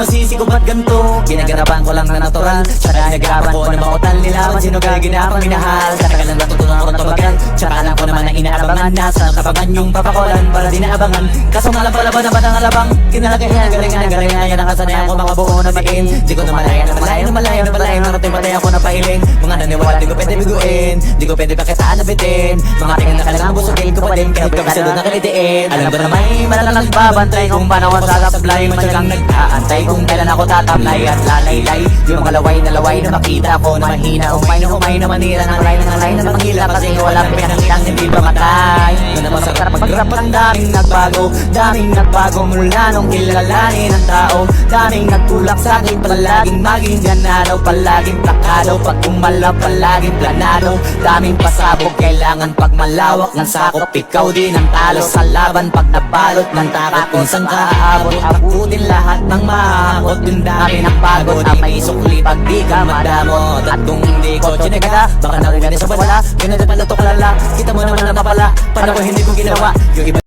masisi ko ba't ganto? Ginaganapan ko lang na natural, tsaka nagarapan ko na mautal nila sino kaya ginapang minahal. Sa tagal lang natutunan ko ng tumagal, tsaka alam ko naman na inaabangan. Nasa kapagan yung papakolan para di naabangan. Kaso nga lang pala ba na ba't ang alabang kinalagayan, galingan yan ang kasanayan ko mga buo na biin. Di ko na malayan narating patay ako na pahiling. Mga naniwala di ko pwede biguin, di ko pwede pakitaan na bitin. Mga tingin na kailangan busugin ko pa din, kahit kabisadod na kalitiin. Alam ko na may malalang babantay kung paano ako sasablay. Matyagang nag-aantay kung kailan ako tatablay at lalaylay. Yung mga laway na makita ko na mahina. Umay na manira ng lay na mangila. Kasi wala pinakitang hindi pa matay. Yun naman sa sarap mag-rap ang daming nagbago mula nung kilalanin ang tao. Daming nagtulak sa'kin, palaging maging ganado, palaging plakado. Pag kumala palaging planado. Daming pasabog, kailangan pag malawak ng sakop. Ikaw din ang talo sa laban pag nabalot ng takot. Kung saan ka aabot, abutin lahat ng mahakot. Yung dami ng pagod, may sukli pag di ka madamot. At kung hindi ko tinaga, baka narinig sa wala. Ganito pala to kalala, kita mo naman na pala. Paano ko hindi ko ginawa yung iba